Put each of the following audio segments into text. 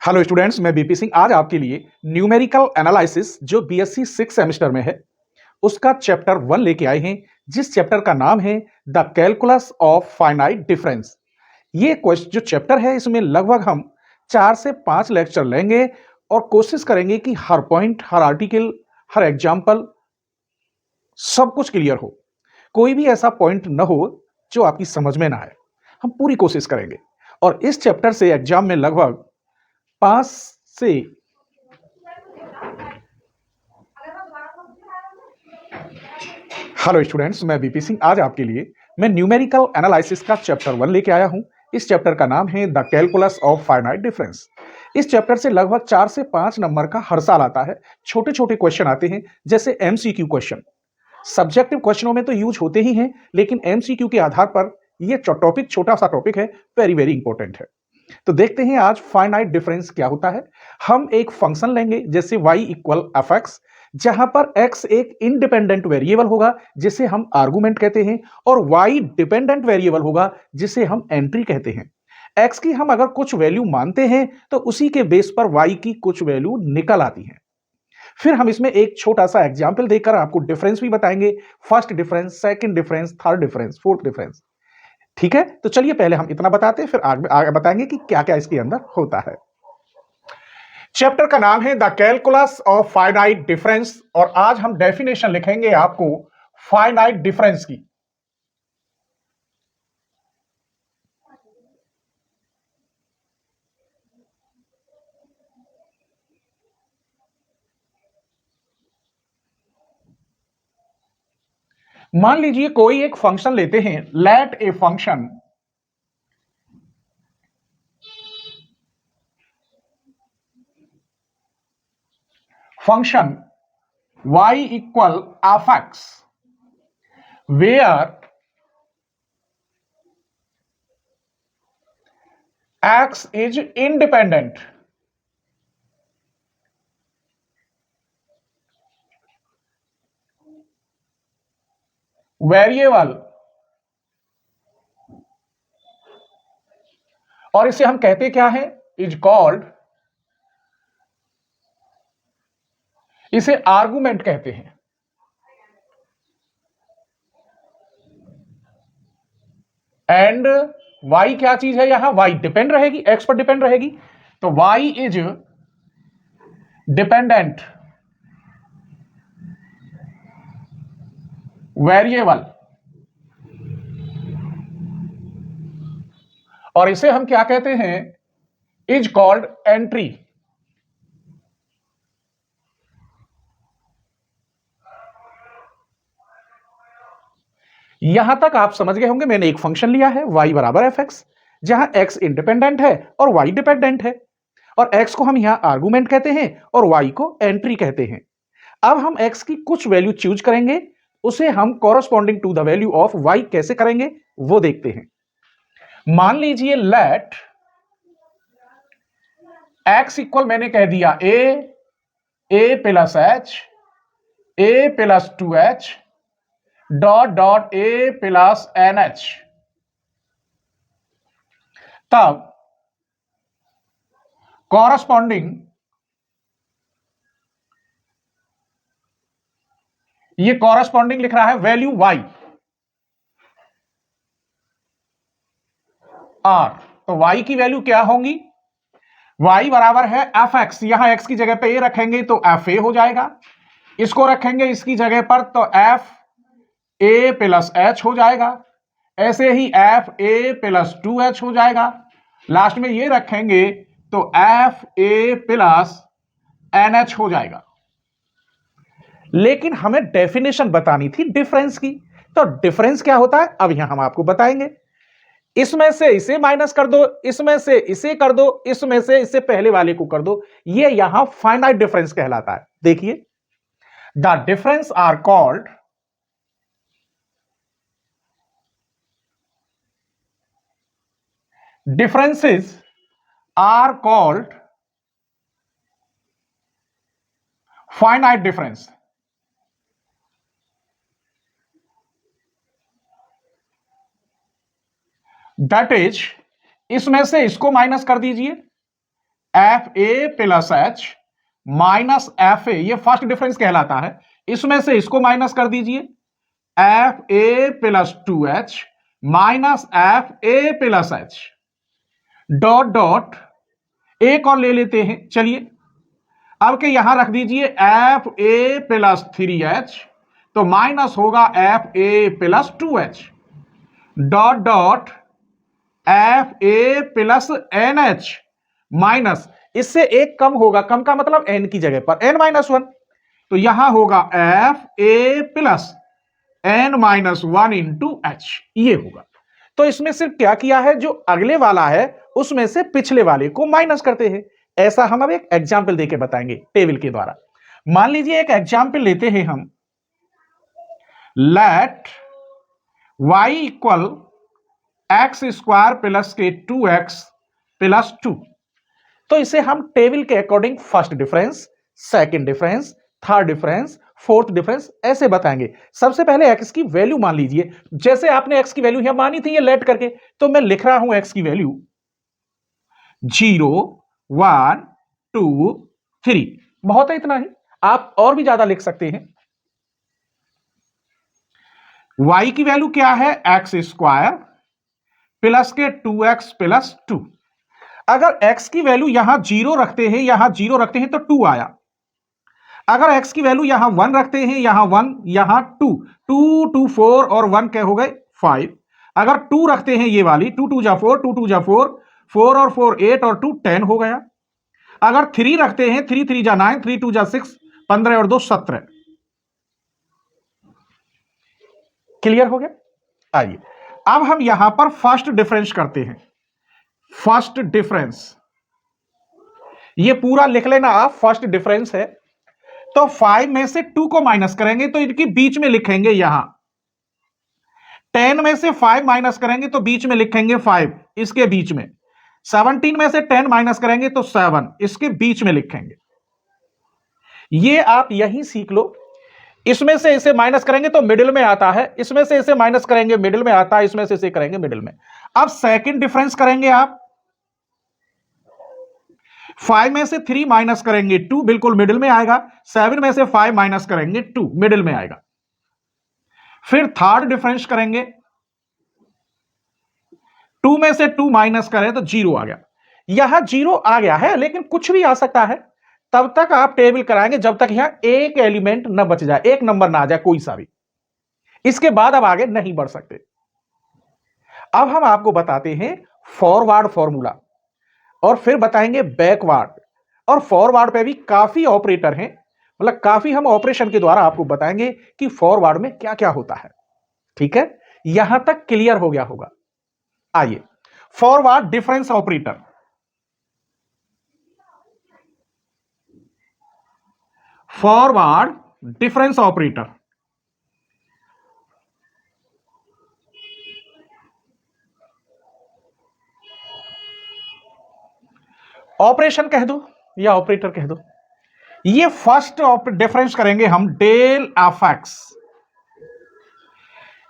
Hello students, मैं BP Singh आज आपके लिए न्यूमेरिकल एनालिसिस जो बीएससी 6 सेमेस्टर में है उसका चैप्टर 1 लेके आए हैं, जिस चैप्टर का नाम है the calculus of finite difference. ये क्वेश्चन जो चैप्टर है इसमें लगभग हम 4 से 5 लेक्चर लेंगे और कोशिश करेंगे कि हर पॉइंट, हर आर्टिकल, हर एग्जाम्पल सब कुछ क्लियर हो। कोई भी ऐसा पॉइंट न हो जो आपकी समझ में ना आए। हम पूरी कोशिश करेंगे और इस चैप्टर से एग्जाम में लगभग 5 से हेलो स्टूडेंट्स, मैं बीपी सिंह आज आपके लिए मैं न्यूमेरिकल एनालिसिस का चैप्टर 1 लेके आया हूं। इस चैप्टर का नाम है the calculus of finite difference. इस चैप्टर से लगभग 4 से 5 नंबर का हर साल आता है। छोटे छोटे क्वेश्चन आते हैं जैसे एमसीक्यू क्वेश्चन। सब्जेक्टिव क्वेश्चनों में तो यूज होते ही हैं, लेकिन एमसीक्यू के आधार पर ये टॉपिक छोटा सा टॉपिक है, वेरी वेरी इंपॉर्टेंट है। तो देखते हैं आज फाइनाइट डिफरेंस क्या होता है। हम एक फंक्शन लेंगे जैसे y इक्वल एफ एक्स, जहां पर x एक इंडिपेंडेंट वेरिएबल होगा जिसे हम आर्गुमेंट कहते हैं और y डिपेंडेंट वेरिएबल होगा जिसे हम एंट्री कहते हैं। x की हम अगर कुछ वैल्यू मानते हैं तो उसी के बेस पर y की कुछ वैल्यू निकल आती है। फिर हम इसमें एक छोटा सा एग्जाम्पल देकर आपको डिफरेंस भी बताएंगे, first difference, second difference, third difference, fourth difference. ठीक है, तो चलिए पहले हम इतना बताते हैं, फिर आगे बताएंगे कि क्या क्या इसके अंदर होता है। चैप्टर का नाम है the calculus of finite difference और आज हम डेफिनेशन लिखेंगे आपको फाइनाइट डिफरेंस की। मान लीजिए कोई एक फंक्शन लेते हैं, let a function y equal f(x), where x is independent variable और इसे हम कहते क्या है, इज कॉल्ड, इसे आर्गुमेंट कहते हैं। एंड y क्या चीज है, यहां y डिपेंड रहेगी, x पर डिपेंड रहेगी, तो y इज डिपेंडेंट वेरिएबल और इसे हम क्या कहते हैं, इज कॉल्ड एंट्री। यहां तक आप समझ गए होंगे। मैंने एक फंक्शन लिया है y बराबर एफ एक्स, जहां x इंडिपेंडेंट है और y डिपेंडेंट है और x को हम यहां आर्गुमेंट कहते हैं और y को एंट्री कहते हैं। अब हम x की कुछ वैल्यू चूज करेंगे, उसे हम corresponding to the value of y कैसे करेंगे वो देखते हैं। मान लीजिए लेट x इक्वल, मैंने कह दिया a plus h, a plus 2h dot dot a plus nh। तब कॉरस्पॉन्डिंग, ये कॉरस्पॉन्डिंग लिख रहा है वैल्यू y r, तो y की वैल्यू क्या होंगी, y बराबर है एफ एक्स, यहां x की जगह पे a रखेंगे तो एफ ए हो जाएगा, इसको रखेंगे इसकी जगह पर तो एफ ए प्लस एच हो जाएगा, ऐसे ही एफ ए प्लस 2h हो जाएगा, लास्ट में ये रखेंगे तो f a plus N h हो जाएगा। लेकिन हमें डेफिनेशन बतानी थी डिफरेंस की, तो डिफरेंस क्या होता है अब यहां हम आपको बताएंगे। इसमें से इसे माइनस कर दो, इसमें से इसे कर दो, इसमें से इससे पहले वाले को कर दो, ये यहां फाइनाइट डिफरेंस कहलाता है। देखिए, the difference are called differences are called finite difference। That is, इसमें से इसको माइनस कर दीजिए, F a plus h minus F A, ये फर्स्ट डिफरेंस कहलाता है। इसमें से इसको माइनस कर दीजिए, F a plus 2h minus F a plus H dot dot, एक और ले लेते हैं, चलिए अब के यहां रख दीजिए एफ ए प्लस 3h, तो माइनस होगा f a plus 2h dot dot f a plus N h minus, इससे एक कम होगा, कम का मतलब n की जगह पर n माइनस 1, तो यहां होगा f a plus n minus 1 into H, ये होगा। तो इसमें सिर्फ क्या किया है, जो अगले वाला है उसमें से पिछले वाले को माइनस करते हैं। ऐसा हम अब एक एग्जाम्पल देके बताएंगे टेबल के द्वारा। मान लीजिए एक एग्जाम्पल लेते हैं हम, let y equal x square plus के 2x प्लस 2, तो इसे हम टेबल के according first difference, second difference, third difference, fourth difference ऐसे बताएंगे। सबसे पहले x की वैल्यू मान लीजिए, जैसे आपने x की वैल्यू यहां मानी थी ये लेट करके, तो मैं लिख रहा हूं x की वैल्यू 0 1 2 3, बहुत है इतना ही, आप और भी ज्यादा लिख सकते हैं। y की वैल्यू क्या है, एक्स स्क्वायर प्लस के 2x प्लस 2। अगर x की वैल्यू यहां 0 रखते हैं, यहां 0 रखते हैं तो 2 आया। अगर x की वैल्यू यहां 1 रखते हैं, यहां 1, यहां 2, 2 2 4 और 1 क्या हो गए 5। अगर 2 रखते हैं ये वाली, 2 2 जा 4, 2 2 जा 4, 4 और 4 8 और 2 10 हो गया। अगर 3 रखते हैं, 3 3 जा 9, 3 2 जा 6, 15 और 2 17। क्लियर हो गया। आइए अब हम यहां पर फर्स्ट डिफरेंस करते हैं। फर्स्ट डिफरेंस ये पूरा लिख लेना आप, फर्स्ट डिफरेंस है। तो 5 में से 2 को माइनस करेंगे तो इनकी बीच में लिखेंगे यहां। 10 में से 5 माइनस करेंगे तो बीच में लिखेंगे 5, इसके बीच में। 17 में से 10 माइनस करेंगे तो 7, इसके बीच में लिखेंगे। ये आप यही सीख लो। इसमें से इसे माइनस करेंगे तो मिडिल में आता है, इसमें से इसे माइनस करेंगे मिडिल में आता है, इसमें से इसे करेंगे मिडिल में। अब सेकंड डिफरेंस करेंगे आप, 5 में से 3 माइनस करेंगे 2, बिल्कुल मिडिल में आएगा। 7 में से 5 माइनस करेंगे 2, मिडिल में आएगा। फिर थर्ड डिफरेंस करेंगे, 2 में से 2 माइनस करें तो 0 आ गया। यहां 0 आ गया है, लेकिन कुछ भी आ सकता है। तब तक आप टेबल कराएंगे जब तक यहां एक एलिमेंट न बच जाए, एक नंबर ना आ जाए कोई सा भी। इसके बाद अब आगे नहीं बढ़ सकते। अब हम आपको बताते हैं फॉरवर्ड फॉर्मूला, और फिर बताएंगे बैकवर्ड। और फॉरवर्ड पे भी काफी ऑपरेटर हैं, मतलब काफी हम ऑपरेशन के द्वारा आपको बताएंगे कि फॉरवर्ड में क्या क्या होता है। ठीक है, यहां तक क्लियर हो गया होगा। आइए, forward difference operator. Forward difference operator operation कह दो या ऑपरेटर कह दो। ये फर्स्ट डिफरेंस करेंगे हम डेल एफ एक्स।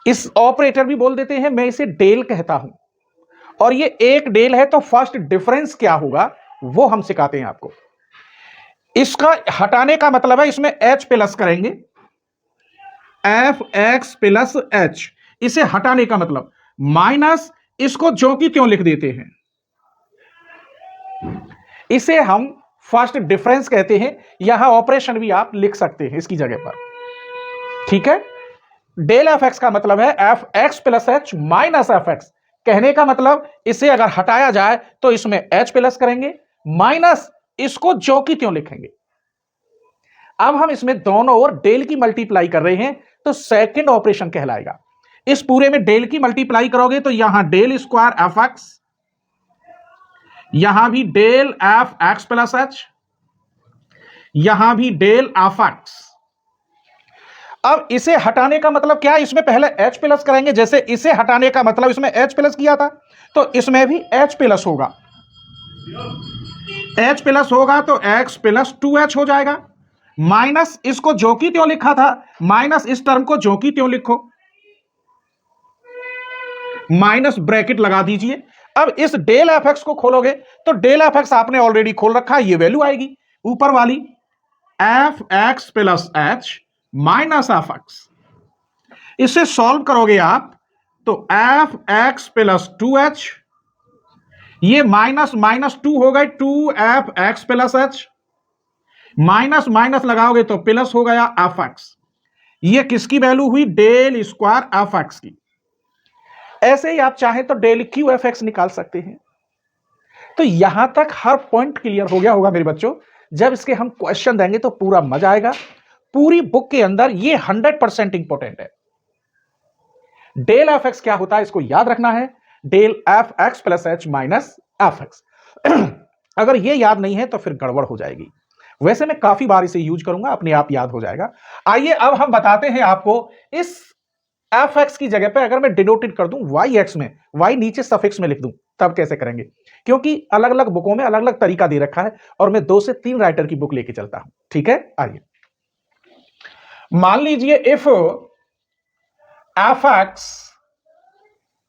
इस ऑपरेटर भी बोल देते हैं, मैं इसे डेल कहता हूं। और ये एक डेल है, तो फर्स्ट डिफरेंस क्या होगा वो हम सिखाते हैं आपको। इसका हटाने का मतलब है, इसमें एच प्लस करेंगे, एफ एक्स प्लस एच। इसे हटाने का मतलब माइनस, इसको जो कि त्यों लिख देते हैं। इसे हम फर्स्ट डिफरेंस कहते हैं। यहां ऑपरेशन भी आप लिख सकते हैं इसकी जगह पर। ठीक है, डेल एफ एक्स का मतलब है F x plus h minus f x. कहने का मतलब इसे अगर हटाया जाए तो इसमें एच प्लस करेंगे, माइनस इसको जो कि त्यों लिखेंगे। अब हम इसमें दोनों ओर डेल की मल्टीप्लाई कर रहे हैं, तो सेकंड ऑपरेशन कहलाएगा। इस पूरे में डेल की मल्टीप्लाई करोगे तो यहां डेल स्क्वायर एफ एक्स, यहां भी del F x plus h, यहां भी डेल एफ एक्स। अब इसे हटाने का मतलब क्या है, इसमें पहले एच प्लस करेंगे। जैसे इसे हटाने का मतलब इसमें एच प्लस किया था, तो इसमें भी एच प्लस होगा। एच प्लस होगा तो एक्स प्लस 2h हो जाएगा, माइनस इसको जो कि त्यों लिखा था, माइनस इस टर्म को जो कि त्यों लिखो, माइनस ब्रैकेट लगा दीजिए। अब इस डेल एफ एक्स को खोलोगे तो डेल एफ एक्स आपने ऑलरेडी खोल रखा है, ये वैल्यू आएगी ऊपर वाली f x plus h minus f x. इसे सॉल्व करोगे आप तो f x plus two h, ये माइनस माइनस टू हो गए, two f x plus h, minus minus लगाओगे तो प्लस हो गया एफ एक्स। ये किसकी वैल्यू हुई? डेल स्क्वायर एफ एक्स की। ऐसे ही आप चाहें तो डेल क्यू एफ एक्स निकाल सकते हैं। तो यहां तक हर पॉइंट क्लियर हो गया होगा मेरे बच्चों। जब इसके हम क्वेश्चन देंगे तो पूरा मजा आएगा। पूरी बुक के अंदर ये 100% इंपॉर्टेंट है। डेल एफ एक्स क्या होता है इसको याद रखना है, del F x plus h minus f x. अगर ये याद नहीं है तो फिर गड़बड़ हो जाएगी। वैसे मैं काफी बार इसे यूज करूंगा, अपने आप याद हो जाएगा। आइए अब हम बताते हैं आपको, इस एफ एक्स की जगह पे अगर मैं डिनोटेड कर दूं वाई एक्स में, वाई नीचे सफिक्स में लिख दूं, तब कैसे करेंगे? क्योंकि अलग अलग बुकों में अलग अलग तरीका दे रखा है और मैं 2 से 3 राइटर की बुक लेके चलता हूं। ठीक है, आइए मान लीजिए if f x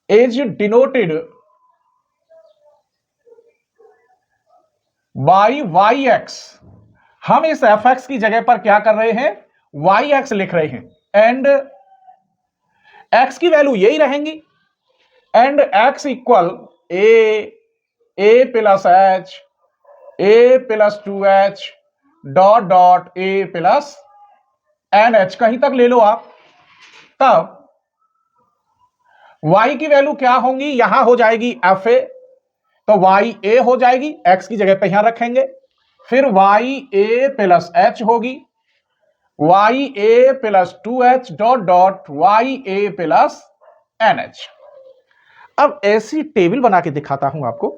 is denoted by y x. हम इस एफ एक्स की जगह पर क्या कर रहे हैं? वाई एक्स लिख रहे हैं, एंड एक्स की वैल्यू यही रहेंगी, and x equal a plus H, A plus two H dot dot a plus N h, कहीं तक ले लो आप। तब y की वैल्यू क्या होंगी? यहां हो जाएगी एफ ए, तो वाई ए हो जाएगी, x की जगह पे यहां रखेंगे। फिर वाई ए प्लस एच होगी, Y A plus two H dot dot Y A plus N H. अब ऐसी टेबल बना के दिखाता हूं आपको।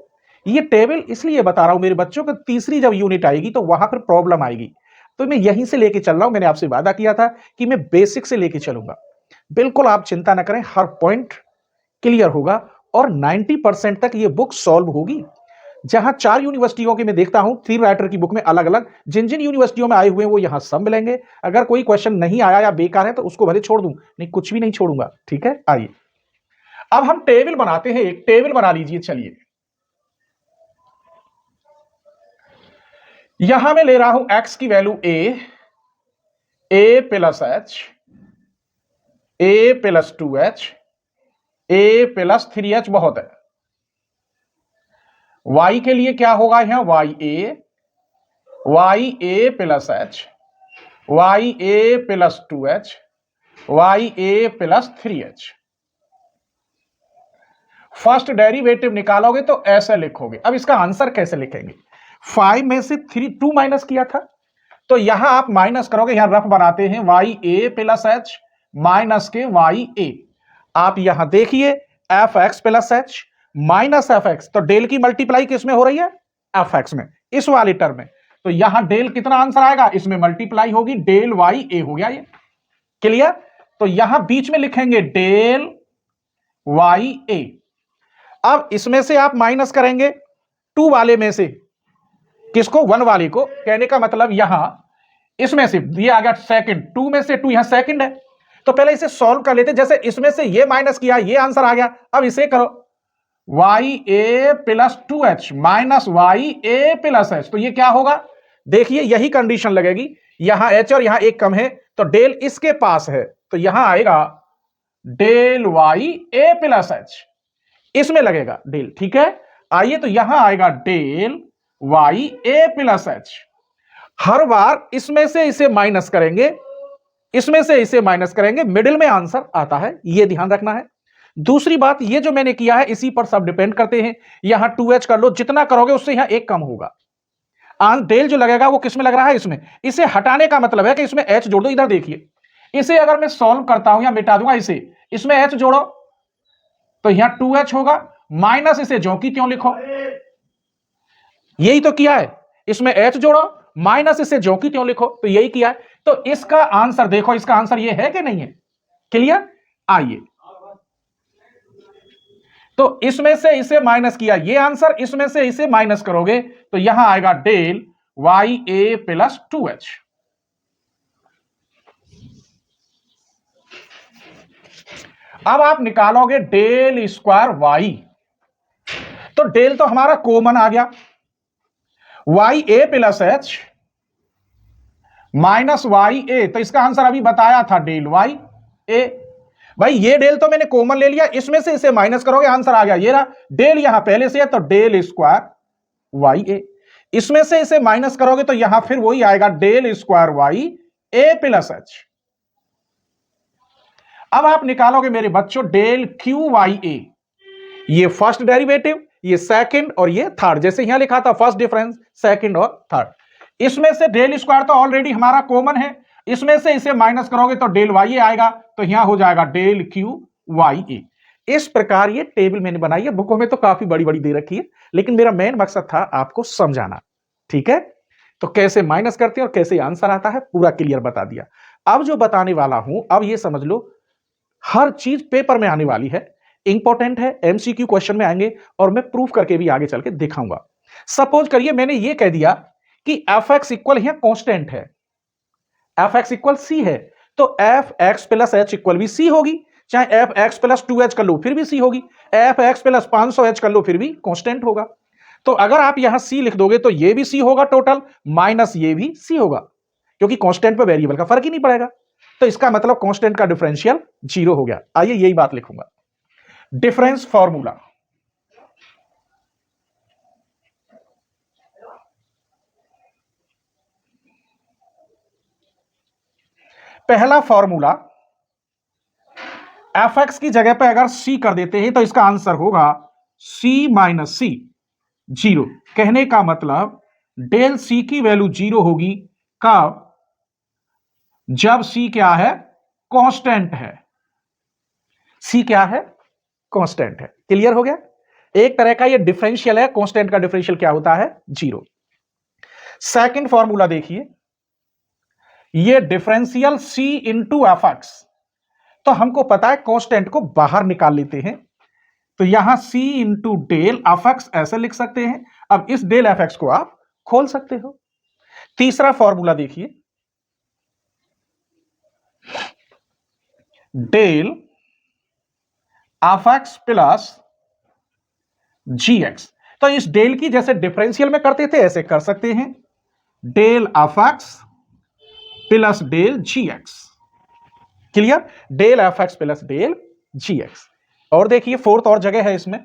ये टेबल इसलिए बता रहा हूं मेरे बच्चों को, तीसरी जब यूनिट आएगी तो वहां पर प्रॉब्लम आएगी, तो मैं यहीं से लेके चल रहा हूं। मैंने आपसे वादा किया था कि मैं बेसिक से लेके चलूंगा। बिल्कुल आप चिंता ना करें, हर पॉइंट क्लियर होगा और 90% तक ये बुक सॉल्व होगी। जहां 4 यूनिवर्सिटियों की मैं देखता हूं 3 राइटर की बुक में अलग अलग, जिन जिन यूनिवर्सिटियों में आए हुए हैं वो यहां सब मिलेंगे। अगर कोई क्वेश्चन नहीं आया या बेकार है तो उसको भले छोड़ दूं, नहीं कुछ भी नहीं छोड़ूंगा। ठीक है, आइए अब हम टेबल बनाते हैं। एक टेबल बना लीजिए। चलिए यहां मैं ले रहा हूं एक्स की value A plus H, A plus two H, A plus three H बहुत है। y के लिए क्या होगा? यहां Y A plus H, Y A plus two H, Y A plus three H. First derivative निकालोगे तो ऐसे लिखोगे। अब इसका आंसर कैसे लिखेंगे? 5 में से 2 माइनस किया था, तो यहां आप माइनस करोगे। यहां रफ बनाते हैं, Y A plus h minus के वाई ए। आप यहां देखिए F x plus h minus f x, तो डेल की मल्टीप्लाई किसमें हो रही है? एफ एक्स में, इस वाली टर्म में। तो यहां डेल कितना आंसर आएगा? इसमें मल्टीप्लाई होगी, डेल वाई ए हो गया ये। क्लियर? तो यहां बीच में लिखेंगे डेल वाई ए। अब इसमें से आप माइनस करेंगे 2 वाले में से, किसको? 1 वाले को। कहने का मतलब यहां इसमें से दिया आ गया सेकंड, 2 में से 2 यहां सेकंड है, तो पहले इसे सॉल्व कर लेते। जैसे इसमें से ये माइनस किया, ये आंसर आ गया। अब इसे करो, Y A plus two H minus Y A plus H, तो ये क्या होगा? देखिए यही कंडीशन लगेगी। यहां एच और यहां एक कम है, तो डेल इसके पास है, तो यहां आएगा del Y A plus H, इसमें लगेगा डेल। ठीक है, आइए तो यहां आएगा del Y A plus H. हर बार इसमें से इसे माइनस करेंगे, इसमें से इसे माइनस करेंगे, मिडिल में आंसर आता है, यह ध्यान रखना है। दूसरी बात, ये जो मैंने किया है इसी पर सब डिपेंड करते हैं। यहां 2h कर लो, जितना करोगे उससे यहां एक कम होगा। डेल जो लगेगा वो किसमें लग रहा है? इसमें। इसे हटाने का मतलब है कि इसमें h जोड़ दो। इधर देखिए, इसे अगर मैं सॉल्व करता हूं या मिटा दूंगा इसे, इसमें h जोड़ो तो यहां 2h होगा, माइनस इसे ज्यों की त्यों लिखो। यही तो किया है, इसमें h जोड़ो माइनस इसे ज्यों की त्यों लिखो, तो यही किया है। तो इसका आंसर देखो, इसका आंसर ये है कि नहीं है? क्लियर? आइए तो इसमें से इसे माइनस किया, ये आंसर, इसमें से इसे माइनस करोगे तो यहां आएगा del Y A plus two H. अब आप निकालोगे डेल स्क्वायर वाई। तो डेल तो हमारा कॉमन आ गया, Y A plus h minus Y ए, तो इसका आंसर अभी बताया था डेल वाई ए। भाई ये डेल तो मैंने कॉमन ले लिया, इसमें से इसे माइनस करोगे आंसर आ गया, ये रहा डेल यहां पहले से है तो डेल स्क्वायर वाई ए, इसमें से इसे माइनस करोगे तो यहां फिर वही आएगा del square Y A plus H. अब आप निकालोगे मेरे बच्चों डेल क्यू वाई ए, ये फर्स्ट डेरिवेटिव, ये सेकंड और ये थर्ड, जैसे यहां लिखा था फर्स्ट डिफरेंस सेकंड और थर्ड। इसमें से डेल स्क्वायर तो ऑलरेडी हमारा कॉमन है, इसमें से इसे माइनस करोगे तो डेल वाई ए आएगा, तो यहां हो जाएगा डेल क्यू वाई ए। इस प्रकार ये टेबल मैंने बनाई है, बुकों में तो काफी बड़ी बड़ी दे रखी है, लेकिन मेरा मेन मकसद था आपको समझाना, ठीक है। तो कैसे माइनस करते हैं और कैसे आंसर आता है पूरा क्लियर बता दिया। अब जो बताने वाला हूं, अब ये समझ लो हर चीज पेपर में आने वाली है, इंपॉर्टेंट है, एमसीक्यू क्वेश्चन में आएंगे और मैं प्रूफ करके भी आगे चल के दिखाऊंगा। सपोज करिए मैंने ये कह दिया कि एफ एक्स इक्वल यहां कांस्टेंट है, एफ एक्स इक्वल सी है, तो f x plus H equal भी सी होगी, चाहे एफ एक्स प्लस 2h कर लो फिर भी सी होगी, एफ एक्स प्लस 500h कर लो फिर भी कांस्टेंट होगा। तो अगर आप यहां सी लिख दोगे तो ये भी सी होगा टोटल, माइनस ये भी सी होगा, क्योंकि कांस्टेंट पे वेरिएबल का फर्क ही नहीं पड़ेगा। तो इसका मतलब कांस्टेंट का डिफरेंशियल 0 हो गया। आइए यही बात लिखूंगा, डिफरेंस फॉर्मूला। पहला फॉर्मूला, एफ एक्स की जगह पे अगर सी कर देते हैं तो इसका आंसर होगा सी माइनस सी 0। कहने का मतलब डेल सी की वैल्यू 0 होगी कब, जब सी क्या है, कांस्टेंट है। सी क्या है, कांस्टेंट है। क्लियर हो गया, एक तरह का ये डिफरेंशियल है, कांस्टेंट का डिफरेंशियल क्या होता है, 0। सेकंड फॉर्मूला देखिए, ये डिफरेंशियल सी इंटू एफ एक्स, तो हमको पता है कांस्टेंट को बाहर निकाल लेते हैं, तो यहां सी इंटू डेल एफ एक्स ऐसे लिख सकते हैं। अब इस डेल एफ एक्स को आप खोल सकते हो। तीसरा फॉर्मूला देखिए, डेल एफ एक्स प्लस जी एक्स, तो इस डेल की जैसे डिफरेंशियल में करते थे ऐसे कर सकते हैं, del F x plus del जी X. Clear, del F x plus del जी एक्स। और देखिए फोर्थ और जगह है इसमें,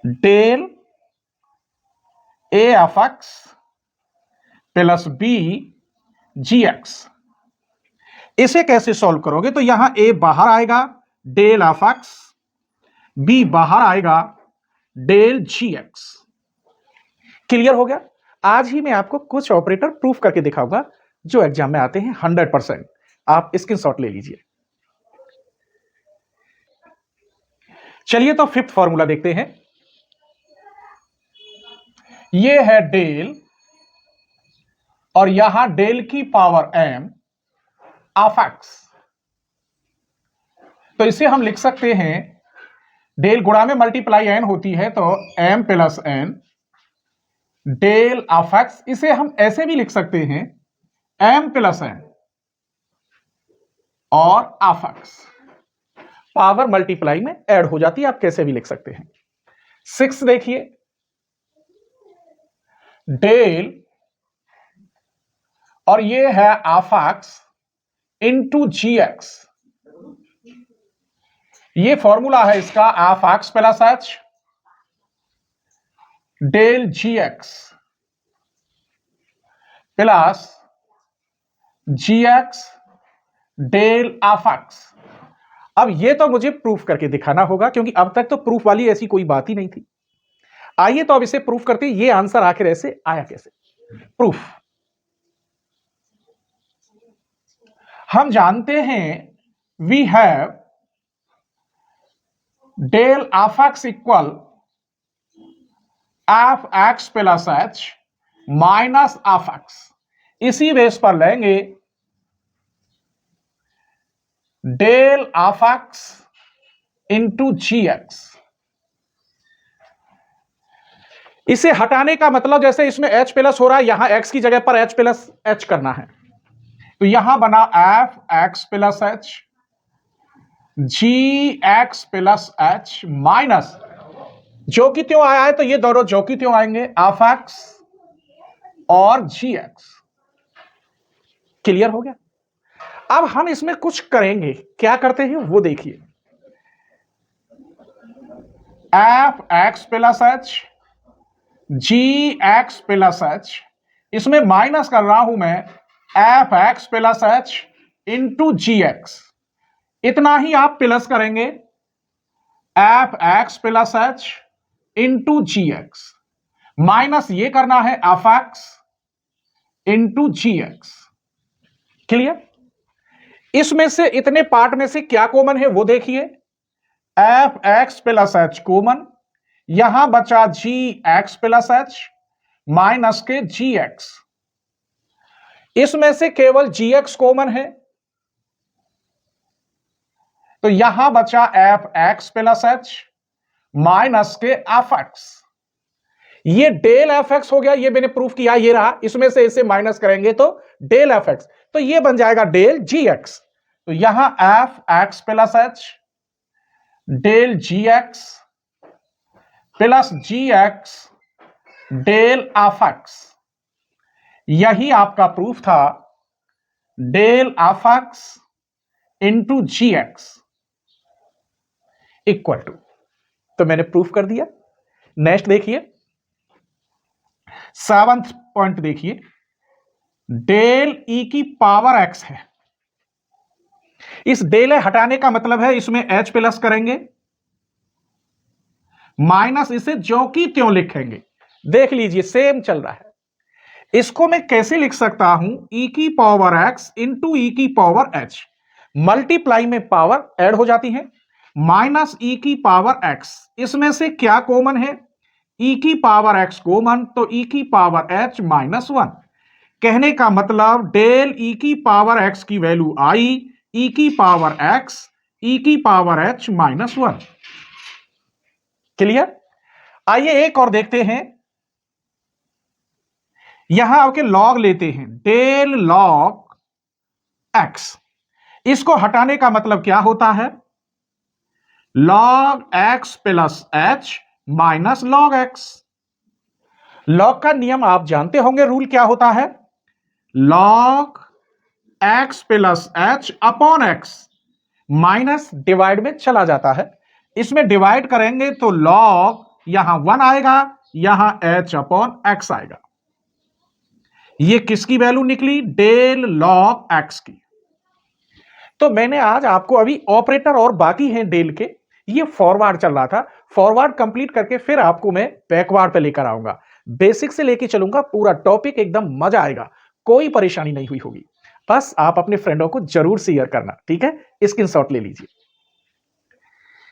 del A F x plus B G x. इसे कैसे सॉल्व करोगे, तो यहां ए बाहर आएगा डेल एफ एक्स, बी बाहर आएगा डेल जी एक्स। क्लियर हो गया। आज ही मैं आपको कुछ ऑपरेटर प्रूफ करके दिखाऊंगा जो एग्जाम में आते हैं 100%, आप स्क्रीनशॉट ले लीजिए। चलिए तो फिफ्थ फॉर्मूला देखते हैं, ये है डेल और यहां डेल की पावर m ऑफ एक्स, तो इसे हम लिख सकते हैं डेल गुणा में मल्टीप्लाई n होती है तो m plus n del of x. इसे हम ऐसे भी लिख सकते हैं m प्लस n और ऑफ एक्स, पावर मल्टीप्लाई में ऐड हो जाती है, आप कैसे भी लिख सकते हैं। 6 देखिए, डेल और ये है of x into ji x, ये फॉर्मूला है इसका of x plus H del ji x plus ji x del of x. अब ये तो मुझे प्रूफ करके दिखाना होगा, क्योंकि अब तक तो प्रूफ वाली ऐसी कोई बात ही नहीं थी। आइए तो अब इसे प्रूफ करते हैं, ये आंसर आखिर ऐसे आया कैसे। प्रूफ, हम जानते हैं we have del of x equal f x plus h minus of x. इसी बेस पर लेंगे del of x into ji x. इसे हटाने का मतलब जैसे इसमें h प्लस हो रहा है, यहां x की जगह पर h प्लस h करना है, तो यहां बना F x plus H G x plus h minus जो कि त्यों आया है तो ये दोनों जो कि त्यों आएंगे, एफ एक्स और जी एक्स। क्लियर हो गया? अब हम इसमें कुछ करेंगे, क्या करते हैं वो देखिए। F x plus H, G x plus H, इसमें माइनस कर रहा हूं मैं F x plus H into जी एक्स। इतना ही आप प्लस करेंगे F x plus H into जी एक्स, माइनस ये करना है एफ एक्स इंटू जी एक्स। क्लियर? इसमें से इतने पार्ट में से क्या कॉमन है वो देखिए। F x plus H common, यहां बचा जी एक्स प्लस एच माइनस के जी एक्स। इसमें से केवल जी एक्स कॉमन है, तो यहां बचा F x plus h minus के एफ एक्स। ये डेल एफ एक्स हो गया, ये मैंने प्रूफ किया, ये रहा। इसमें से इसे माइनस करेंगे तो डेल एफ एक्स, तो ये बन जाएगा डेल जी एक्स। तो यहां F x plus H del जी एक्स प्लस जी एक्स डेल एफ एक्स, यही आपका प्रूफ था। Del F X into ji X equal to, तो मैंने प्रूफ कर दिया। नेक्स्ट देखिए, 7th पॉइंट देखिए, डेल ई की पावर एक्स है। इस डेल हटाने का मतलब है इसमें एच प्लस करेंगे, माइनस इसे ज्यों की त्यों लिखेंगे। देख लीजिए सेम चल रहा है। इसको मैं कैसे लिख सकता हूं, ई की पावर एक्स इंटू ई की पावर एच, मल्टीप्लाई में पावर ऐड हो जाती है, माइनस ई की पावर एक्स। इसमें से क्या कॉमन है, ई की पावर एक्स कॉमन, तो ई की पावर एच माइनस 1। कहने का मतलब डेल ई की पावर एक्स की वैल्यू आई, ई की पावर एक्स ई की पावर एच माइनस 1। क्लियर? आइए एक और देखते हैं। यहां आपके लॉग लेते हैं, डेल लॉग एक्स। इसको हटाने का मतलब क्या होता है, log x plus h minus log x. Log का नियम आप जानते होंगे, रूल क्या होता है, log x plus H upon x, minus divide में चला जाता है। इसमें डिवाइड करेंगे तो लॉग यहां 1 आएगा, यहां एच अपॉन एक्स आएगा। ये किसकी वैल्यू निकली, डेल लॉग एक्स की। तो मैंने आज आपको अभी ऑपरेटर और बाकी हैं डेल के, ये फॉरवर्ड चल रहा था, फॉरवर्ड कंप्लीट करके फिर आपको मैं बैकवर्ड पे लेकर आऊंगा। बेसिक से लेके चलूंगा, पूरा टॉपिक एकदम मजा आएगा, कोई परेशानी नहीं हुई होगी। बस आप अपने फ्रेंडों को जरूर शेयर करना, ठीक है? स्क्रीनशॉट ले लीजिए।